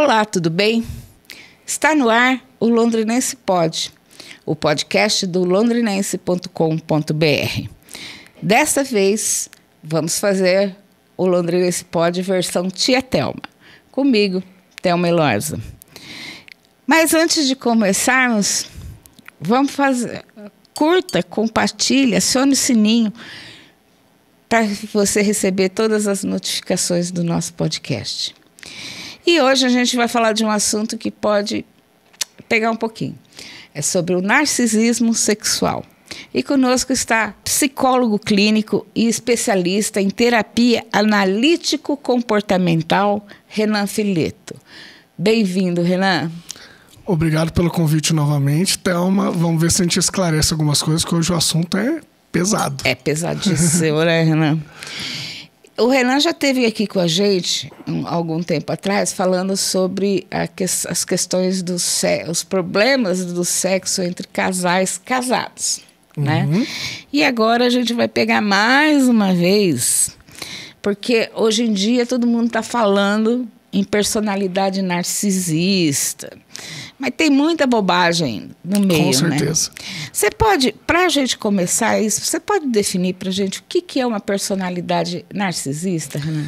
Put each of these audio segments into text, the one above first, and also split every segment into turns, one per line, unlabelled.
Olá, tudo bem? Está no ar o Londrinense Pod, o podcast do londrinense.com.br. Desta vez, vamos fazer o Londrinense Pod versão Tia Thelma, comigo, Thelma Eloisa. Mas antes de começarmos, vamos fazer... Curta, compartilhe, acione o sininho para você receber todas as notificações do nosso podcast. E hoje a gente vai falar de um assunto que pode pegar um pouquinho. É sobre o narcisismo sexual. E conosco está psicólogo clínico e especialista em terapia analítico-comportamental, Renan Fileto. Bem-vindo, Renan.
Obrigado pelo convite novamente, Thelma. Vamos ver se a gente esclarece algumas coisas, que hoje o assunto é pesado. É
pesadíssimo, né, Renan? O Renan já esteve aqui com a gente, algum tempo atrás, falando sobre as questões os problemas do sexo entre casais casados, né? E agora a gente vai pegar mais uma vez, porque hoje em dia todo mundo está falando em personalidade narcisista, mas tem muita bobagem no meio,
com certeza.
Né? Você pode, para a gente começar isso, você pode definir para a gente o que é uma personalidade narcisista, Renan?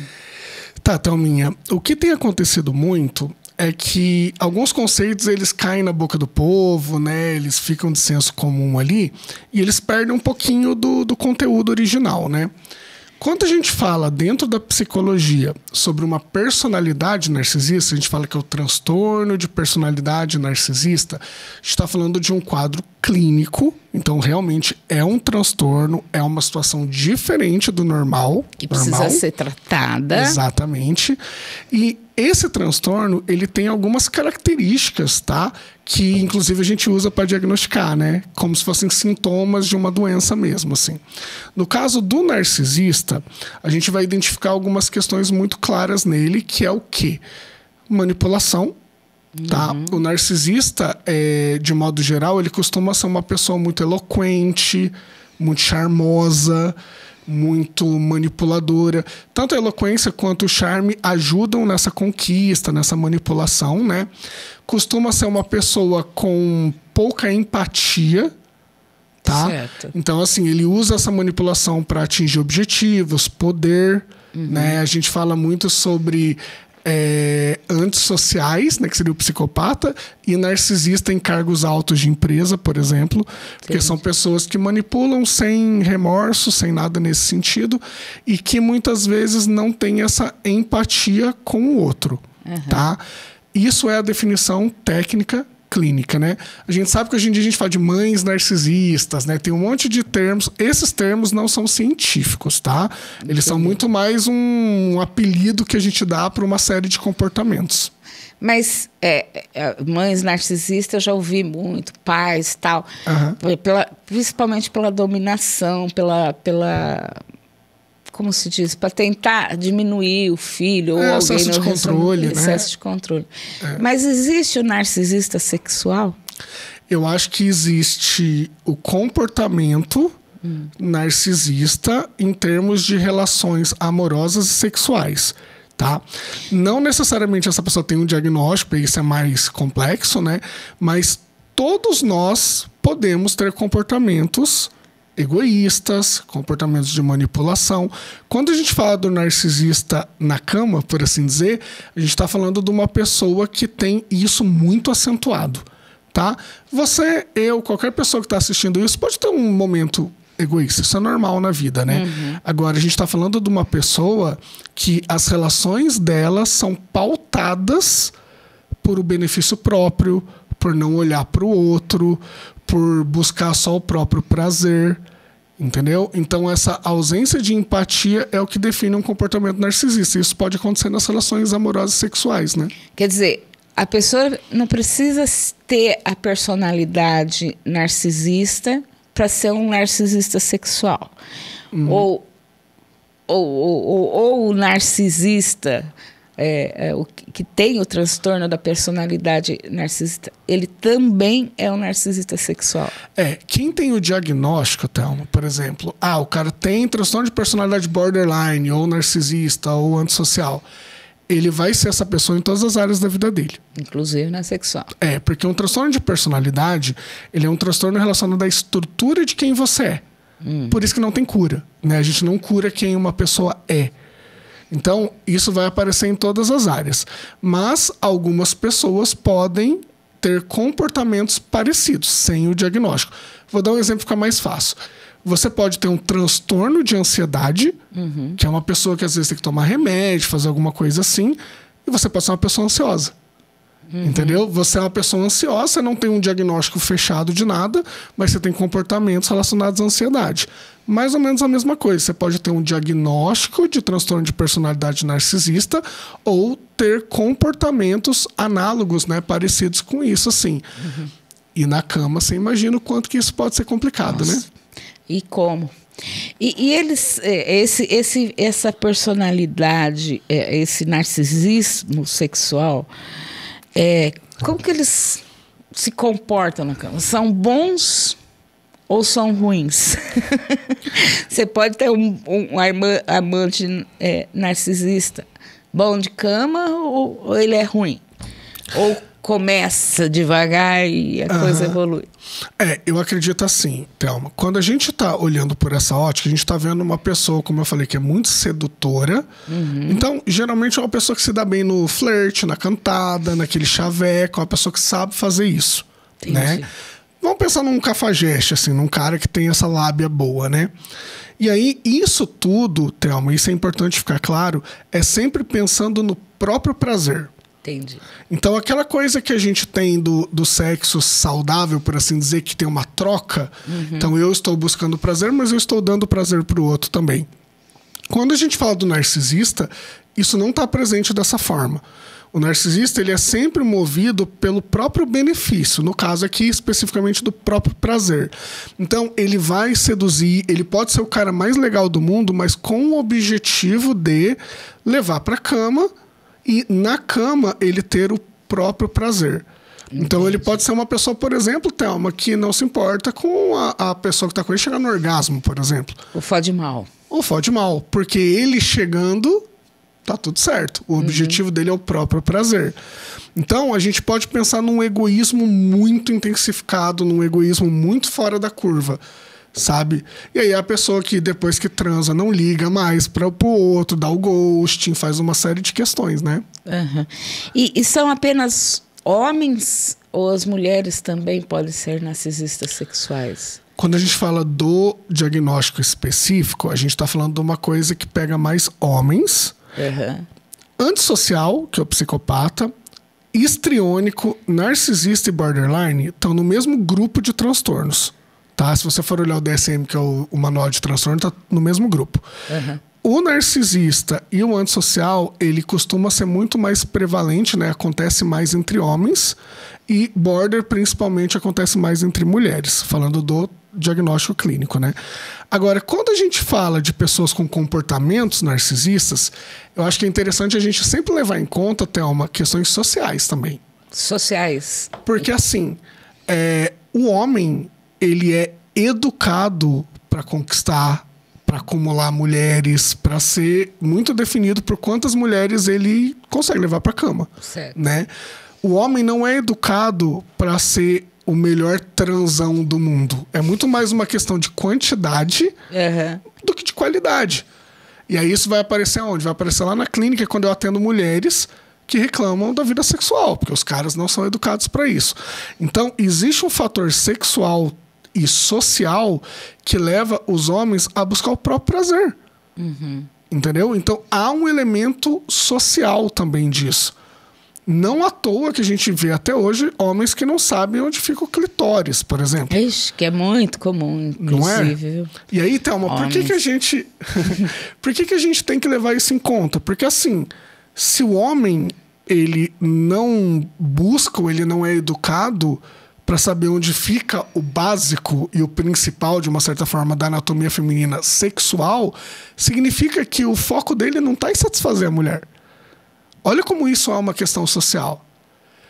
Tá, Thelminha. O que tem acontecido muito é que alguns conceitos eles caem na boca do povo, né? Eles ficam de senso comum ali e eles perdem um pouquinho do conteúdo original, né? Quando a gente fala dentro da psicologia sobre uma personalidade narcisista, a gente fala que é o transtorno de personalidade narcisista, a gente está falando de um quadro clínico, então realmente é um transtorno, é uma situação diferente do normal.
Que precisa ser tratada.
Exatamente. E esse transtorno, ele tem algumas características, tá? Que inclusive a gente usa para diagnosticar, né? Como se fossem sintomas de uma doença mesmo, assim. No caso do narcisista, a gente vai identificar algumas questões muito claras nele, que é o quê? Manipulação. Tá? O narcisista, de modo geral, ele costuma ser uma pessoa muito eloquente, muito charmosa, muito manipuladora. Tanto a eloquência quanto o charme ajudam nessa conquista, nessa manipulação, né? Costuma ser uma pessoa com pouca empatia, tá?
Certo.
Então, assim, ele usa essa manipulação para atingir objetivos, poder, né? A gente fala muito sobre antissociais, né, que seria o psicopata, e narcisista em cargos altos de empresa, por exemplo, porque são pessoas que manipulam sem remorso, sem nada nesse sentido, e que muitas vezes não têm essa empatia com o outro, tá? Isso é a definição técnica clínica, né? A gente sabe que hoje em dia a gente fala de mães narcisistas, né? Tem um monte de termos. Esses termos não são científicos, tá? Eles são muito mais um apelido que a gente dá para uma série de comportamentos.
Mas mães narcisistas eu já ouvi muito, pais e tal, principalmente pela dominação, pela como se diz, para tentar diminuir o filho ou alguém
excesso de controle, né?
Excesso de controle. Mas existe o narcisista sexual?
Eu acho que existe o comportamento narcisista em termos de relações amorosas e sexuais, tá? Não necessariamente essa pessoa tem um diagnóstico, isso é mais complexo, né? Mas todos nós podemos ter comportamentos egoístas, comportamentos de manipulação. Quando a gente fala do narcisista na cama, por assim dizer, a gente está falando de uma pessoa que tem isso muito acentuado, tá? Você, eu, qualquer pessoa que está assistindo isso pode ter um momento egoísta, isso é normal na vida, né? Agora, a gente está falando de uma pessoa que as relações dela são pautadas por o benefício próprio, por não olhar para o outro, por buscar só o próprio prazer, entendeu? Então essa ausência de empatia é o que define um comportamento narcisista. Isso pode acontecer nas relações amorosas e sexuais, né?
Quer dizer, a pessoa não precisa ter a personalidade narcisista para ser um narcisista sexual. Ou o narcisista o que tem o transtorno da personalidade narcisista, ele também é um narcisista sexual.
Quem tem o diagnóstico, Thelma, por exemplo, o cara tem transtorno de personalidade borderline, ou narcisista, ou antissocial, ele vai ser essa pessoa em todas as áreas da vida dele.
Inclusive na sexual.
Porque um transtorno de personalidade, ele é um transtorno relacionado à estrutura de quem você é. Por isso que não tem cura, né? A gente não cura quem uma pessoa é. Então, isso vai aparecer em todas as áreas. Mas algumas pessoas podem ter comportamentos parecidos, sem o diagnóstico. Vou dar um exemplo que fica mais fácil. Você pode ter um transtorno de ansiedade, que é uma pessoa que às vezes tem que tomar remédio, fazer alguma coisa assim, e você pode ser uma pessoa ansiosa. Entendeu? Você é uma pessoa ansiosa, você não tem um diagnóstico fechado de nada, mas você tem comportamentos relacionados à ansiedade. Mais ou menos a mesma coisa. Você pode ter um diagnóstico de transtorno de personalidade narcisista ou ter comportamentos análogos, né, parecidos com isso, assim. E na cama, você imagina o quanto que isso pode ser complicado, né?
E como? E eles, essa personalidade, esse narcisismo sexual, como que eles se comportam na cama? São bons ou são ruins? Você pode ter um amante narcisista bom de cama ou ele é ruim? Ou começa devagar e a coisa evolui?
Eu acredito assim, Thelma. Quando a gente está olhando por essa ótica, a gente está vendo uma pessoa, como eu falei, que é muito sedutora. Então, geralmente é uma pessoa que se dá bem no flerte, na cantada, naquele chaveco, é uma pessoa que sabe fazer isso. Né? Vamos pensar num cafajeste, assim, num cara que tem essa lábia boa, né? E aí, isso tudo, Thelma, isso é importante ficar claro, é sempre pensando no próprio prazer.
Entendi.
Então, aquela coisa que a gente tem do sexo saudável, por assim dizer, que tem uma troca. Então, eu estou buscando prazer, mas eu estou dando prazer para o outro também. Quando a gente fala do narcisista, isso não está presente dessa forma. O narcisista, ele é sempre movido pelo próprio benefício, no caso aqui especificamente do próprio prazer. Então, ele vai seduzir, ele pode ser o cara mais legal do mundo, mas com o objetivo de levar para a cama e na cama ele ter o próprio prazer. Então ele pode ser uma pessoa, por exemplo, Thelma, que não se importa com a pessoa que está com ele chegar no orgasmo, por exemplo.
O fode mal.
O fode mal, porque ele chegando, tá tudo certo. O objetivo dele é o próprio prazer. Então a gente pode pensar num egoísmo muito intensificado, num egoísmo muito fora da curva. Sabe? E aí a pessoa que depois que transa não liga mais para o outro, dá o ghosting, faz uma série de questões, né?
E são apenas homens ou as mulheres também podem ser narcisistas sexuais?
Quando a gente fala do diagnóstico específico, a gente está falando de uma coisa que pega mais homens, antissocial, que é o psicopata, histriônico, narcisista e borderline estão no mesmo grupo de transtornos. Tá? Se você for olhar o DSM, que é o manual de transtorno, tá no mesmo grupo. O narcisista e o antissocial, ele costuma ser muito mais prevalente, né? Acontece mais entre homens. E border, principalmente, acontece mais entre mulheres, falando do diagnóstico clínico, né? Agora, quando a gente fala de pessoas com comportamentos narcisistas, eu acho que é interessante a gente sempre levar em conta, Thelma, questões sociais também.
Sociais.
Porque, assim, o homem, ele é educado para conquistar, para acumular mulheres, para ser muito definido por quantas mulheres ele consegue levar para a cama.
Certo.
Né? O homem não é educado para ser o melhor transão do mundo. É muito mais uma questão de quantidade do que de qualidade. E aí isso vai aparecer onde? Vai aparecer lá na clínica, quando eu atendo mulheres que reclamam da vida sexual, porque os caras não são educados para isso. Então, existe um fator sexual e social que leva os homens a buscar o próprio prazer. Entendeu? Então, há um elemento social também disso. Não à toa que a gente vê até hoje homens que não sabem onde fica o clitóris, por exemplo.
Ixi, que é muito comum, inclusive.
Não é? E aí, Thelma, por que a gente... por que a gente tem que levar isso em conta? Porque, assim, se o homem ele não busca ou ele não é educado para saber onde fica o básico e o principal, de uma certa forma, da anatomia feminina sexual, significa que o foco dele não está em satisfazer a mulher. Olha como isso é uma questão social.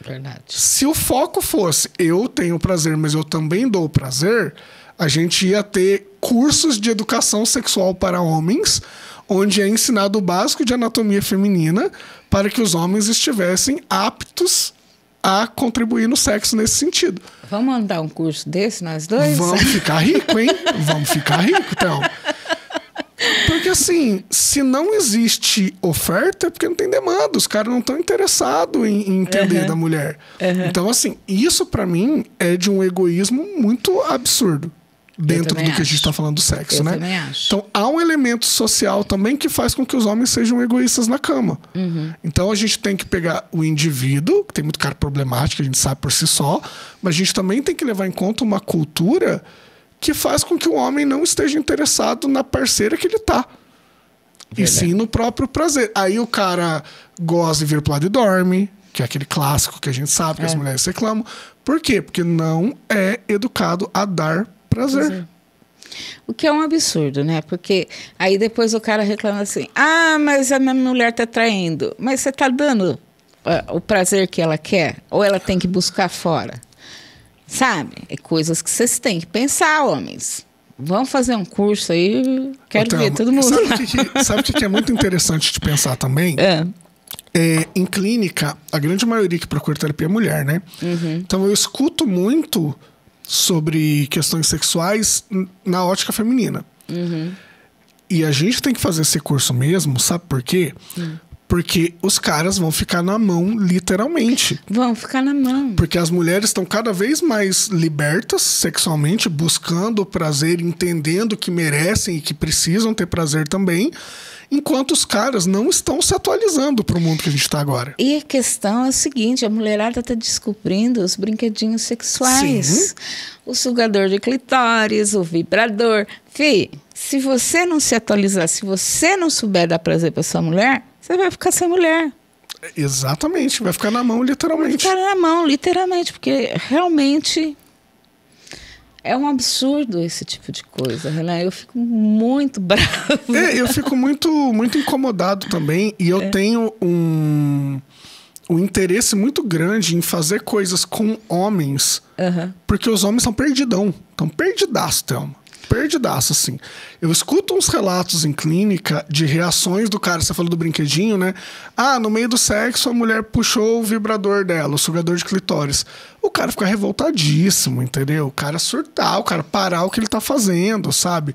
Verdade.
Se o foco fosse eu tenho prazer, mas eu também dou prazer, a gente ia ter cursos de educação sexual para homens, onde é ensinado o básico de anatomia feminina para que os homens estivessem aptos a contribuir no sexo nesse sentido.
Vamos mandar um curso desse, nós dois?
Vamos ficar rico, hein? Vamos ficar rico, então. Porque assim, se não existe oferta, é porque não tem demanda. Os caras não estão interessados em entender da mulher. Então assim, isso pra mim é de um egoísmo muito absurdo. Dentro do que a gente está falando do sexo, né?
Também acho.
Então, há um elemento social também que faz com que os homens sejam egoístas na cama. Então, a gente tem que pegar o indivíduo, que tem muito cara problemático, a gente sabe por si só, mas a gente também tem que levar em conta uma cultura que faz com que o homem não esteja interessado na parceira que ele tá. E sim no próprio prazer. Aí o cara goza e vira pro lado e dorme, que é aquele clássico que a gente sabe que as mulheres reclamam. Por quê? Porque não é educado a dar prazer.
O que é um absurdo, né? Porque aí depois o cara reclama assim: ah, mas a minha mulher tá traindo. Mas você tá dando o prazer que ela quer? Ou ela tem que buscar fora? Sabe? É coisas que vocês têm que pensar, homens. Vamos fazer um curso aí, quero ver todo mundo.
Sabe o que é muito interessante de pensar também? Em clínica, a grande maioria que procura terapia é mulher, né? Então eu escuto muito sobre questões sexuais na ótica feminina. E a gente tem que fazer esse curso mesmo, sabe por quê? Porque os caras vão ficar na mão, literalmente.
Vão ficar na mão.
Porque as mulheres estão cada vez mais libertas sexualmente, buscando o prazer, entendendo que merecem e que precisam ter prazer também, enquanto os caras não estão se atualizando para o mundo que a gente está agora.
E a questão é a seguinte: a mulherada está descobrindo os brinquedinhos sexuais.
Sim.
O sugador de clitóris, o vibrador. Fih, se você não se atualizar, se você não souber dar prazer para sua mulher, você vai ficar sem mulher.
Exatamente, vai ficar na mão, literalmente.
Vai ficar na mão, literalmente, porque realmente é um absurdo esse tipo de coisa, Renan. Eu fico muito brava.
Eu fico muito incomodado também. E eu tenho um interesse muito grande em fazer coisas com homens, porque os homens são perdidão. Estão perdidaço, Thelma. Perdidaço, assim. Eu escuto uns relatos em clínica de reações do cara. Você falou do brinquedinho, né? Ah, no meio do sexo a mulher puxou o vibrador dela, o sugador de clitóris. O cara fica revoltadíssimo, entendeu? O cara surtar, o cara parar o que ele tá fazendo, sabe?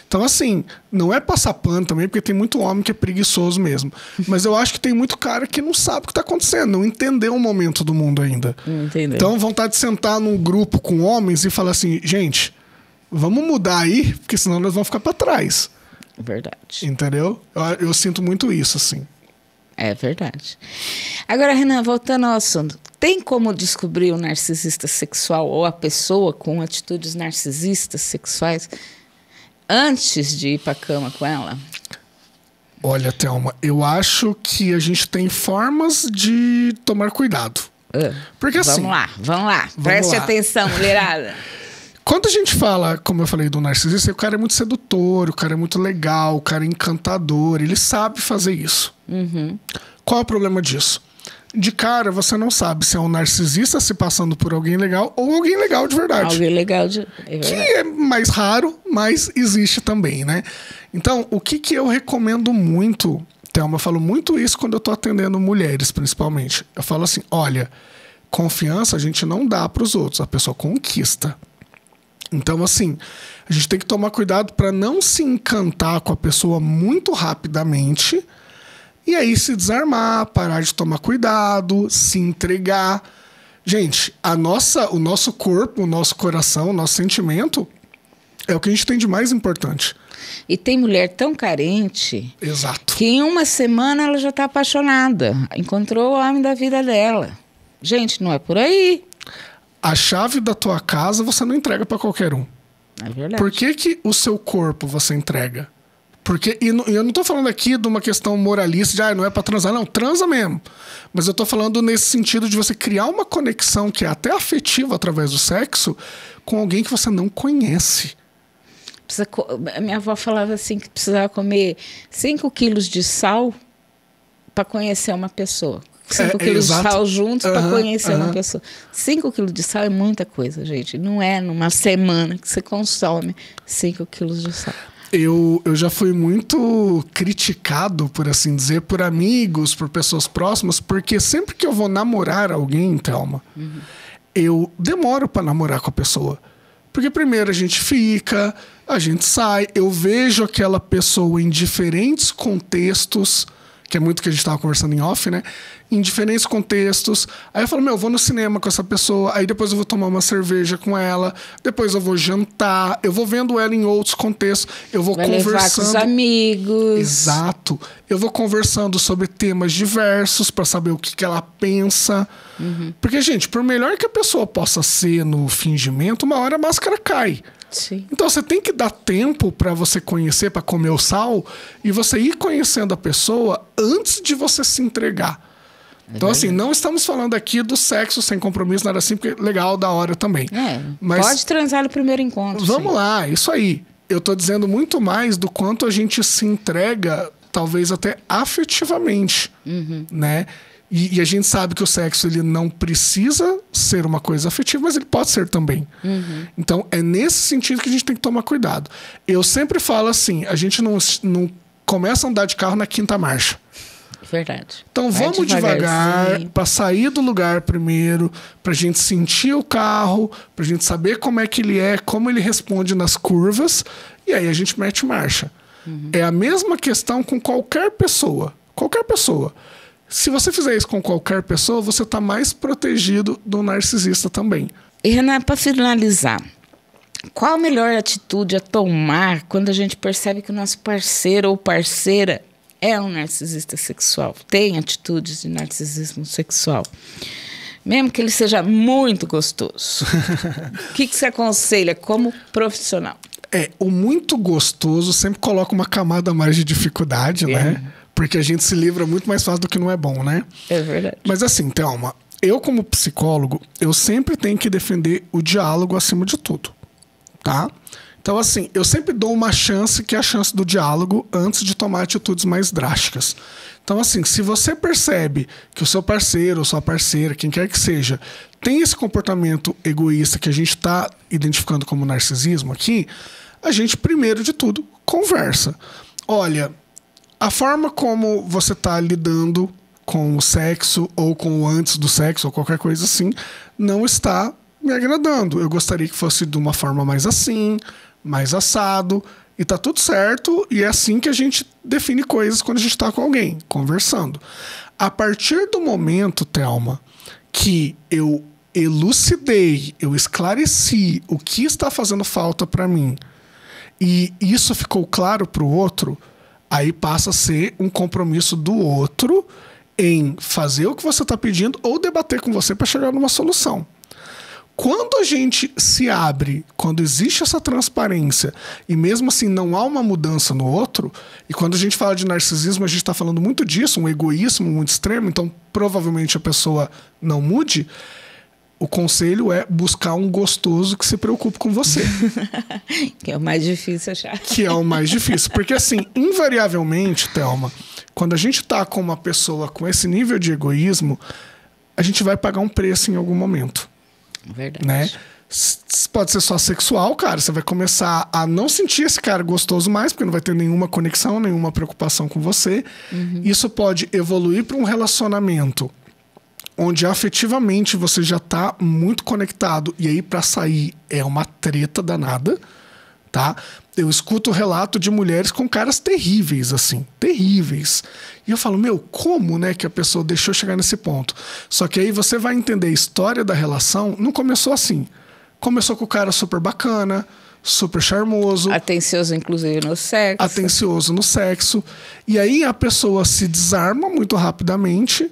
Então, assim, não é passar pano também, porque tem muito homem que é preguiçoso mesmo. Mas eu acho que tem muito cara que não sabe o que tá acontecendo, não entendeu o momento do mundo ainda.
Entendeu.
Então, vontade de sentar num grupo com homens e falar assim, gente, vamos mudar aí, porque senão nós vamos ficar para trás.
Verdade.
Entendeu? Eu sinto muito isso, assim.
É verdade. Agora, Renan, voltando ao assunto, tem como descobrir o narcisista sexual ou a pessoa com atitudes narcisistas sexuais antes de ir para a cama com ela?
Olha, Thelma, eu acho que a gente tem formas de tomar cuidado. Porque assim...
Vamos lá. Preste atenção, mulherada.
Quando a gente fala, como eu falei, do narcisista, o cara é muito sedutor, o cara é muito legal, o cara é encantador, ele sabe fazer isso. Qual é o problema disso? De cara, você não sabe se é um narcisista se passando por alguém legal ou alguém legal de verdade.
Alguém legal de
verdade. Que é mais raro, mas existe também, né? Então, o que eu recomendo muito, Thelma, eu falo muito isso quando eu tô atendendo mulheres, principalmente. Eu falo assim, olha, confiança a gente não dá para os outros, a pessoa conquista. Então, assim, a gente tem que tomar cuidado para não se encantar com a pessoa muito rapidamente e aí se desarmar, parar de tomar cuidado, se entregar. Gente, o nosso corpo, o nosso coração, o nosso sentimento é o que a gente tem de mais importante.
E tem mulher tão carente.
Exato.
Que em uma semana ela já está apaixonada. Encontrou o homem da vida dela. Gente, não é por aí.
A chave da tua casa você não entrega para qualquer um.
É verdade.
Por que o seu corpo você entrega? Porque, e eu não tô falando aqui de uma questão moralista de não é para transar. Não, transa mesmo. Mas eu tô falando nesse sentido de você criar uma conexão que é até afetiva através do sexo com alguém que você não conhece.
A minha avó falava assim que precisava comer 5 quilos de sal para conhecer uma pessoa. 5 quilos de sal juntos para conhecer uma pessoa. 5 quilos de sal é muita coisa, gente. Não é numa semana que você consome 5 quilos de sal.
Eu já fui muito criticado, por assim dizer, por amigos, por pessoas próximas, porque sempre que eu vou namorar alguém, Thelma, eu demoro para namorar com a pessoa. Porque primeiro a gente fica, a gente sai, eu vejo aquela pessoa em diferentes contextos, que é muito que a gente estava conversando em off, né? Em diferentes contextos. Aí eu falo, eu vou no cinema com essa pessoa, aí depois eu vou tomar uma cerveja com ela, depois eu vou jantar, eu vou vendo ela em outros contextos, eu vou conversando.
Levar com os amigos.
Exato. Eu vou conversando sobre temas diversos para saber o que ela pensa. Porque, gente, por melhor que a pessoa possa ser no fingimento, uma hora a máscara cai.
Sim.
Então você tem que dar tempo para você conhecer, para comer o sal, e você ir conhecendo a pessoa antes de você se entregar. Então, assim, não estamos falando aqui do sexo sem compromisso, nada assim, porque legal, da hora também.
Mas pode transar no primeiro encontro.
Vamos lá, isso aí. Eu tô dizendo muito mais do quanto a gente se entrega, talvez até afetivamente, né? E a gente sabe que o sexo ele não precisa ser uma coisa afetiva, mas ele pode ser também. Então, é nesse sentido que a gente tem que tomar cuidado. Eu sempre falo assim, a gente não começa a andar de carro na quinta marcha.
Verdade.
Então, vamos devagar para sair do lugar primeiro, para a gente sentir o carro, para a gente saber como é que ele é, como ele responde nas curvas, e aí a gente mete marcha. É a mesma questão com qualquer pessoa. Qualquer pessoa. Se você fizer isso com qualquer pessoa, você está mais protegido do narcisista também.
E, Renan, para finalizar, qual a melhor atitude a tomar quando a gente percebe que o nosso parceiro ou parceira é um narcisista sexual? Tem atitudes de narcisismo sexual. Mesmo que ele seja muito gostoso. O que você aconselha como profissional?
O muito gostoso sempre coloca uma camada a mais de dificuldade, né? Porque a gente se livra muito mais fácil do que não é bom, né?
É verdade.
Mas assim, Thelma, eu como psicólogo, eu sempre tenho que defender o diálogo acima de tudo, tá? Então assim, eu sempre dou uma chance, que é a chance do diálogo, antes de tomar atitudes mais drásticas. Então assim, se você percebe que o seu parceiro ou sua parceira, quem quer que seja, tem esse comportamento egoísta que a gente está identificando como narcisismo aqui, a gente, primeiro de tudo, conversa. Olha, a forma como você está lidando com o sexo ou com o antes do sexo ou qualquer coisa assim não está me agradando. Eu gostaria que fosse de uma forma mais assim, mais assado, e tá tudo certo, e é assim que a gente define coisas quando a gente está com alguém, conversando. A partir do momento, Thelma, que eu elucidei, eu esclareci o que está fazendo falta para mim, e isso ficou claro para o outro, aí passa a ser um compromisso do outro em fazer o que você está pedindo ou debater com você para chegar numa solução. Quando a gente se abre, quando existe essa transparência e mesmo assim não há uma mudança no outro, e quando a gente fala de narcisismo, a gente está falando muito disso, um egoísmo muito extremo, então provavelmente a pessoa não mude, o conselho é buscar um gostoso que se preocupe com você.
Que é o mais difícil achar.
Que é o mais difícil. Porque assim, invariavelmente, Thelma, quando a gente tá com uma pessoa com esse nível de egoísmo, a gente vai pagar um preço em algum momento.
Verdade.
Né? Pode ser só sexual, cara. Você vai começar a não sentir esse cara gostoso mais, porque não vai ter nenhuma conexão, nenhuma preocupação com você. Isso pode evoluir para um relacionamento onde afetivamente você já tá muito conectado, e aí para sair é uma treta danada, tá? Eu escuto o relato de mulheres com caras terríveis, assim, terríveis. E eu falo, como, né, que a pessoa deixou chegar nesse ponto? Só que aí você vai entender a história da relação, não começou assim. Começou com o cara super bacana, super charmoso.
Atencioso, inclusive, no sexo.
Atencioso no sexo. E aí a pessoa se desarma muito rapidamente,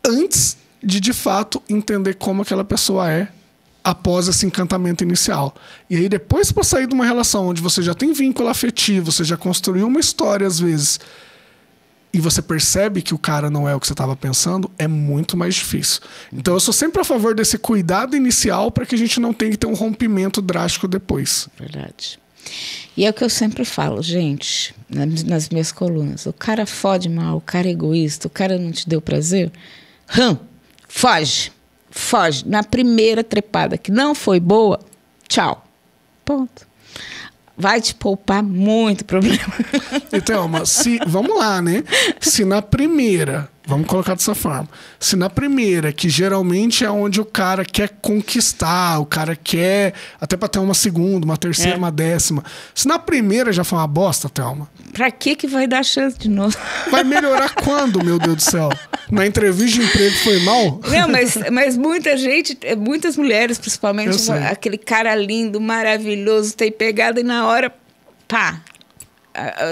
antes de fato entender como aquela pessoa é após esse encantamento inicial. E aí depois, para sair de uma relação onde você já tem vínculo afetivo, você já construiu uma história às vezes, e você percebe que o cara não é o que você estava pensando, é muito mais difícil. Então eu sou sempre a favor desse cuidado inicial para que a gente não tenha que ter um rompimento drástico depois.
Verdade. E é o que eu sempre falo, gente, nas minhas colunas. O cara fode mal, o cara é egoísta, o cara não te deu prazer, foge. Na primeira trepada que não foi boa, tchau. Ponto. vai te poupar muito problema.
Então, vamos lá, né? Se na primeira, vamos colocar dessa forma, se na primeira, que geralmente é onde o cara quer conquistar, o cara quer até para ter uma segunda, uma terceira, uma décima. Se na primeira já foi uma bosta, Thelma.
Pra que vai dar chance de novo?
Vai melhorar quando, meu Deus do céu? Na entrevista de emprego foi mal?
Não, mas muita gente, muitas mulheres principalmente, aquele cara lindo, maravilhoso, tem pegada e na hora, pá,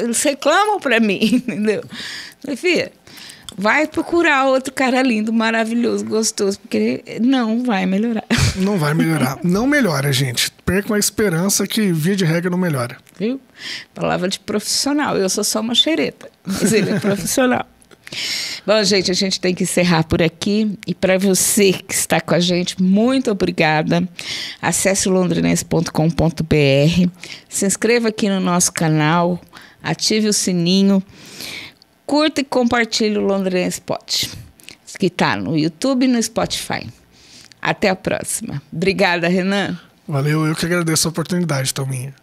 eles reclamam pra mim, entendeu? Falei, filha, vai procurar outro cara lindo, maravilhoso, gostoso, porque não vai melhorar.
Não vai melhorar. Não melhora, gente. Perca a esperança que, via de regra, não melhora.
Viu? Palavra de profissional. Eu sou só uma xereta, mas ele é profissional. Bom, gente, a gente tem que encerrar por aqui. E para você que está com a gente, muito obrigada. Acesse londrinense.com.br. Se inscreva aqui no nosso canal. Ative o sininho. Curta e compartilhe o Londrinense Pod, que está no YouTube e no Spotify. Até a próxima. Obrigada, Renan.
Valeu, eu que agradeço a oportunidade, Thelminha.